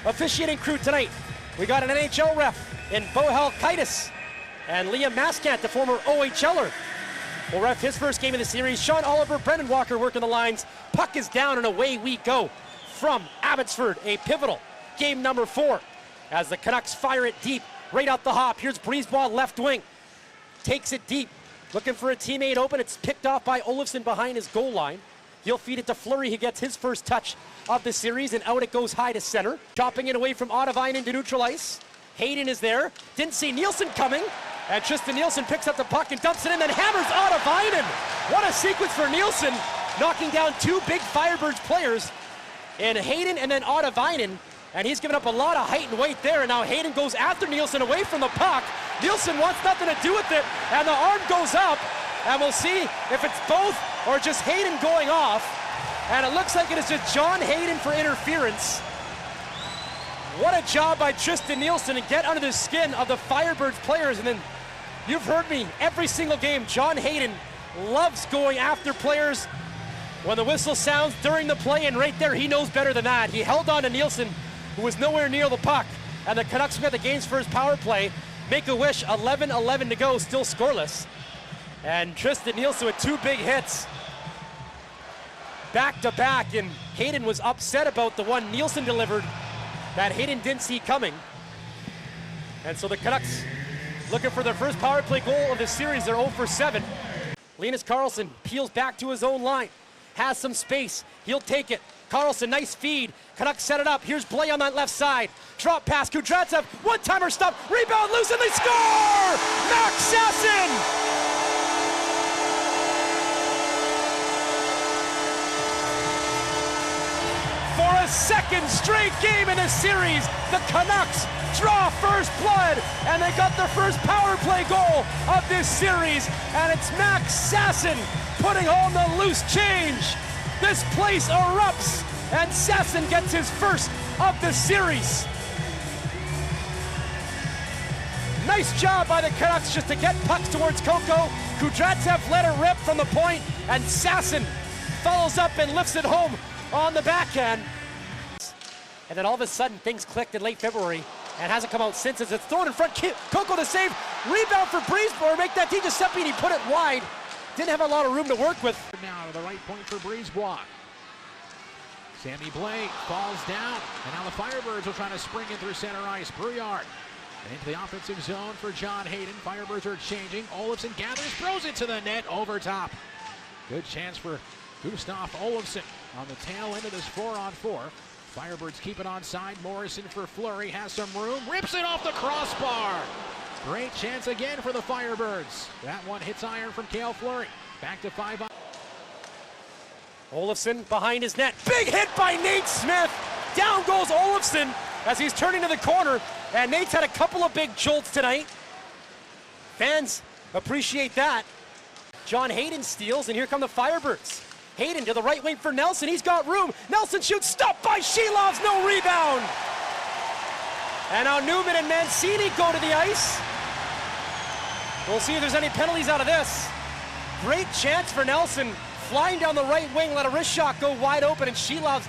officiating crew tonight. We got an NHL ref in FloHockey and Liam Maskant, the former OHLer, will ref his first game of the series. Sean Oliver, Brendan Walker working the lines. Puck is down and away we go from Abbotsford. A pivotal game number 4 as the Canucks fire it deep right out the hop. Here's Brisebois, left wing. Takes it deep, looking for a teammate open. It's picked off by Olofsson behind his goal line. He'll feed it to Fleury. He gets his first touch of the series, and out it goes high to center. Chopping it away from Otavainen to neutral ice. Hayden is there. Didn't see Nielsen coming. And Tristan Nielsen picks up the puck and dumps it in, then hammers Otavainen. What a sequence for Nielsen, knocking down 2 big Firebirds players in Hayden and then Otavainen. And he's given up a lot of height and weight there, and now Hayden goes after Nielsen away from the puck. Nielsen wants nothing to do with it, and the arm goes up, and we'll see if it's both or just Hayden going off. And it looks like it is just John Hayden for interference. What a job by Tristan Nielsen to get under the skin of the Firebirds players. And then you've heard me every single game, John Hayden loves going after players when the whistle sounds during the play, and right there he knows better than that. He held on to Nielsen, who was nowhere near the puck, and the Canucks get the game's first power play. Make-A-Wish, 11-11 to go, still scoreless. And Tristan Nielsen with 2 big hits back-to-back, and Hayden was upset about the one Nielsen delivered that Hayden didn't see coming. And so the Canucks looking for their first power play goal of the series. They're 0 for 7. Linus Karlsson peels back to his own line, has some space, he'll take it. Karlsson, nice feed. Canucks set it up. Here's Blais on that left side. Drop pass. Kudratsev, one-timer stop. Rebound loose, and they score! Max Sasson! For a second straight game in the series, the Canucks draw first blood, and they got their first power play goal of this series, and it's Max Sasson putting on the loose change. This place erupts, and Sasson gets his first of the series. Nice job by the Canucks just to get pucks towards Coco. Kudratsev let it rip from the point, and Sasson follows up and lifts it home on the backhand. And then all of a sudden, things clicked in late February, and hasn't come out since as it's thrown in front. Coco to save, rebound for Brisebois, make that Di Giuseppe, and he put it wide. Didn't have a lot of room to work with. Now to the right point for Brisebois. Sammy Blais falls down, and now the Firebirds will try to spring in through center ice. Brouillard into the offensive zone for John Hayden. Firebirds are changing. Olofsson gathers, throws it to the net over top. Good chance for Gustav Olofsson on the tail end of this 4-on-4. Firebirds keep it onside. Morrison for Fleury, has some room, rips it off the crossbar. Great chance again for the Firebirds. That one hits iron from Cale Fleury. Back to 5 on. Olofsson behind his net. Big hit by Nate Smith. Down goes Olofsson as he's turning to the corner. And Nate's had a couple of big jolts tonight. Fans appreciate that. John Hayden steals, and here come the Firebirds. Hayden to the right wing for Nelson. He's got room. Nelson shoots, stopped by Šilovs, no rebound. And now Newman and Mancini go to the ice. We'll see if there's any penalties out of this. Great chance for Nelson. Flying down the right wing, let a wrist shot go wide open, and Šilovs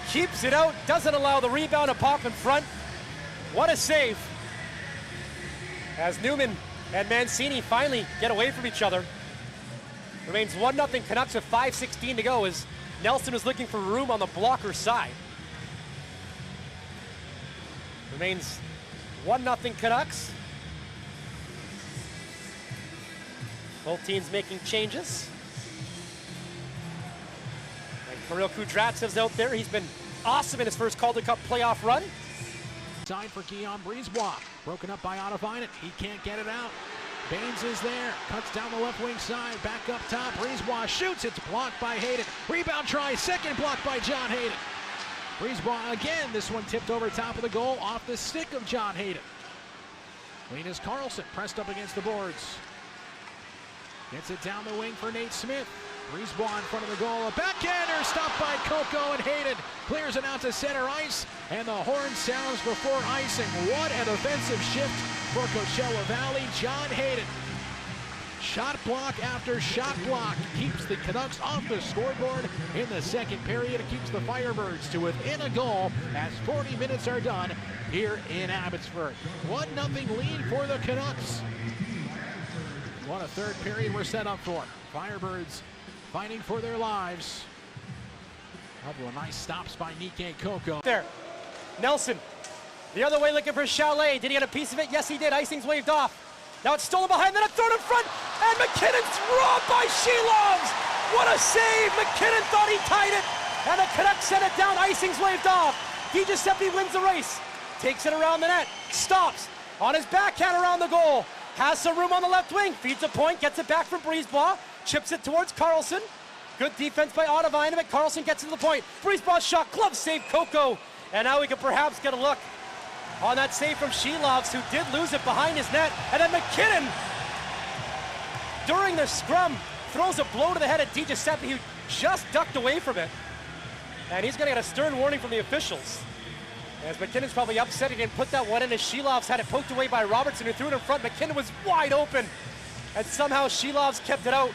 keeps it out, doesn't allow the rebound to pop in front. What a save. As Newman and Mancini finally get away from each other. Remains 1-0 Canucks with 5:16 to go as Nelson is looking for room on the blocker side. Remains 1-0 Canucks. Both teams making changes. And Kirill Kudratsev's out there. He's been awesome in his first Calder Cup playoff run. Side for Guillaume Brisebois. Broken up by Otavainen. He can't get it out. Baines is there. Cuts down the left wing side. Back up top. Brisebois shoots. It's blocked by Hayden. Rebound try. Second blocked by John Hayden. Brisebois again. This one tipped over top of the goal off the stick of John Hayden. Linus Karlsson pressed up against the boards. Gets it down the wing for Nate Smith. Brisebois in front of the goal. A backhander stopped by Coco, and Hayden clears it out to center ice. And the horn sounds before icing. What an offensive shift for Coachella Valley. John Hayden shot block after shot block keeps the Canucks off the scoreboard in the second period. It keeps the Firebirds to within a goal as 40 minutes are done here in Abbotsford. 1-0 lead for the Canucks. What a third period we're set up for. Firebirds fighting for their lives. Couple of nice stops by Nikkei Coco. There, Nelson, the other way looking for Chalet. Did he get a piece of it? Yes, he did. Icing's waved off. Now it's stolen behind, then it's thrown in front, and McKinnon's robbed by Šilovs. What a save! McKinnon thought he tied it, and the Canucks sent it down. Icing's waved off. Giuseppe wins the race, takes it around the net, stops on his backhand around the goal, has some room on the left wing, feeds a point, gets it back from Brisebois, chips it towards Carlson. Good defense by Artūrs, but Carlson gets it to the point. Brisebois shot, glove save, Coco, and now we can perhaps get a look on that save from Šilovs, who did lose it behind his net. And then McKinnon, during the scrum, throws a blow to the head of Giuseppe, who just ducked away from it. And he's going to get a stern warning from the officials. As McKinnon's probably upset he didn't put that one in, as Šilovs had it poked away by Robertson, who threw it in front. McKinnon was wide open, and somehow Šilovs kept it out.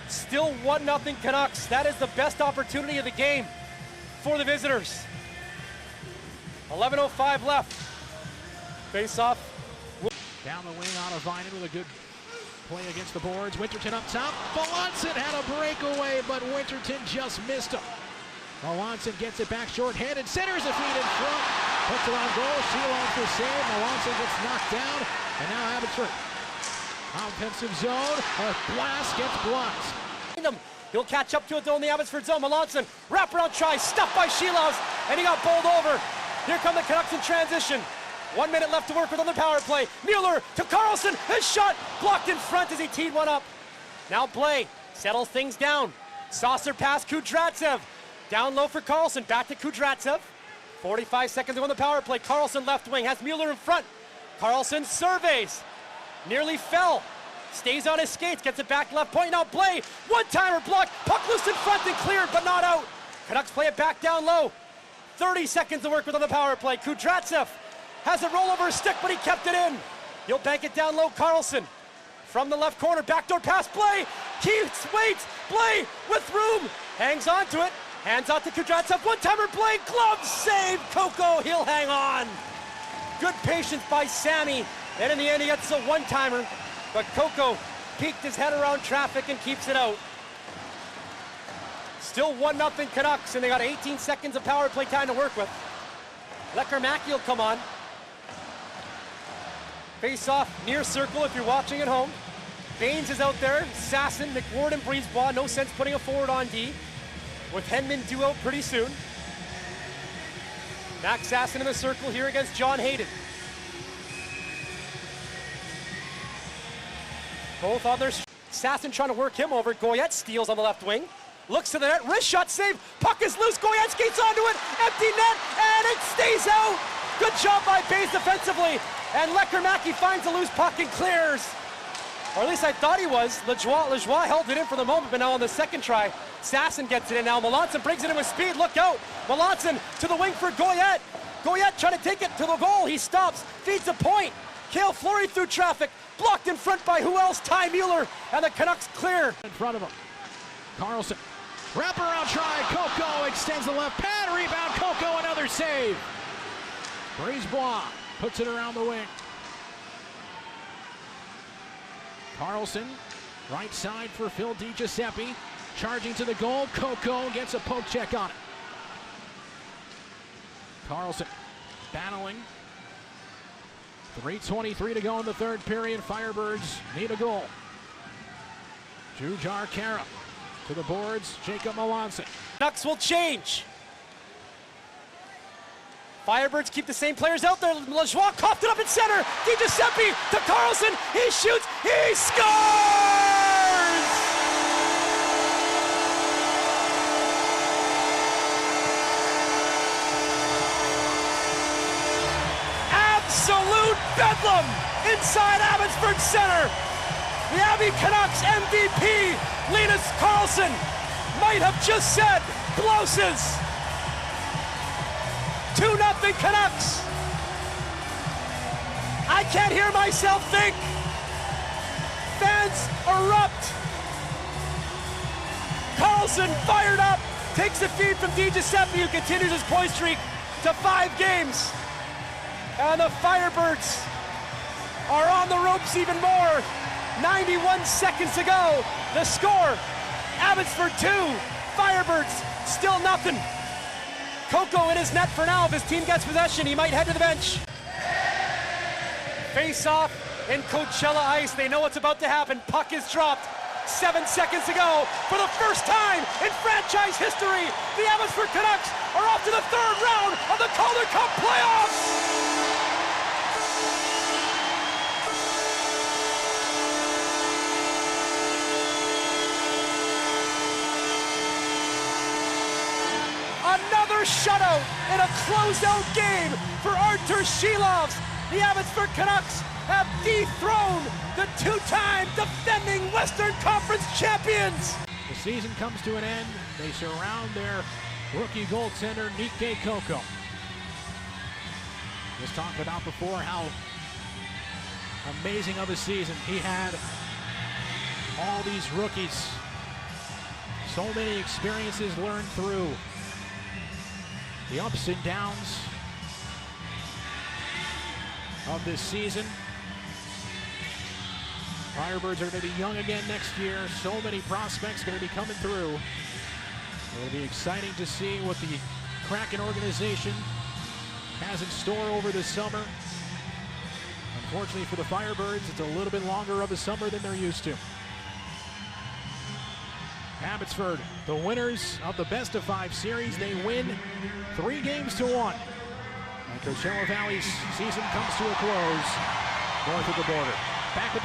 Still 1-0 Canucks. That is the best opportunity of the game for the visitors. 11:05 left. Face off. Down the wing, Artūrs with a good play against the boards. Winterton up top. Melanson had a breakaway, but Winterton just missed him. Melanson gets it back short-handed, centers a feed in front, puts it on goal. Šilovs will save. Melanson gets knocked down, and now Abbotsford. Offensive zone, a blast gets blocked. He'll catch up to it though in the Abbotsford zone. Melanson, wraparound try, stuffed by Šilovs, and he got bowled over. Here come the Canucks in transition. 1 minute left to work with on the power play. Mueller to Carlson, his shot blocked in front as he teed one up. Now Blay settles things down. Saucer pass Kudratsev. Down low for Carlson, back to Kudratsev. 45 seconds on the power play. Carlson left wing, has Mueller in front. Carlson surveys, nearly fell. Stays on his skates, gets it back left point. Now Blay, one-timer blocked. Puck loose in front and cleared, but not out. Canucks play it back down low. 30 seconds to work with on the power play. Kudratsev has it roll over his stick, but he kept it in. He'll bank it down low. Carlson from the left corner, backdoor pass. Blay keeps, waits. Blay with room, hangs on to it. Hands out to Kudratsev. One-timer Blay, glove save. Coco, he'll hang on. Good patience by Sammy. And in the end, he gets a one-timer. But Coco peeked his head around traffic and keeps it out. Still 1-0 Canucks, and they got 18 seconds of power play time to work with. Lekkerimäki will come on. Face off near circle if you're watching at home. Baines is out there. Sasson, McWard, and Brisebois. No sense putting a forward on D, with Henman due out pretty soon. Max Sasson in the circle here against John Hayden. Both others. Sasson trying to work him over. Goyette steals on the left wing. Looks to the net, wrist shot save. Puck is loose, Goyette skates onto it. Empty net, and it stays out. Good job by Baines defensively. And Lekkerimäki finds a loose puck and clears. Or at least I thought he was. Lajoie held it in for the moment, but now on the second try, Sasson gets it in now. Melanson brings it in with speed, look out. Melanson to the wing for Goyette. Goyette trying to take it to the goal. He stops, feeds a point. Cale Fleury through traffic, blocked in front by who else? Ty Mueller, and the Canucks clear. In front of him, Carlson. Wraparound try, Coco extends the left pad, rebound, Coco, another save. Brisebois puts it around the wing. Carlson, right side for Phil Giuseppe, charging to the goal. Coco gets a poke check on it. Carlson battling. 3:23 to go in the third period. Firebirds need a goal. Jujhar Khaira to the boards. Jacob Melanson. Canucks will change. Firebirds keep the same players out there. Lajoie coughed it up in center. Giuseppe to Carlson. He shoots. He scores! Absolute bedlam inside Abbotsford Center. The Abbey Canucks MVP, Linus Karlsson, might have just said blouses. 2-0 Canucks. I can't hear myself think. Fans Firebirds erupt. Carlson fired up, takes the feed from DiGiuseppe, who continues his point streak to 5 games. And the Firebirds are on the ropes even more. 91 seconds to go. The score, Abbotsford 2, Firebirds still nothing. Coco in his net for now. If his team gets possession, he might head to the bench. Face off in Coachella ice. They know what's about to happen. Puck is dropped. 7 seconds to go. For the first time in franchise history, the Abbotsford Canucks are off to the 3rd round of the Calder Cup playoffs. Another shutout in a closeout game for Artūrs Šilovs. The Abbotsford Canucks have dethroned the 2-time defending Western Conference champions. The season comes to an end. They surround their rookie goaltender, Nikke Coco. Just talked about before how amazing of a season he had. All these rookies. So many experiences learned through. The ups and downs of this season. Firebirds are going to be young again next year. So many prospects going to be coming through. It'll be exciting to see what the Kraken organization has in store over the summer. Unfortunately for the Firebirds, it's a little bit longer of a summer than they're used to. Abbotsford, the winners of the best-of-5 series. They win 3 games to 1. And Coachella Valley's season comes to a close north of the border. Back at the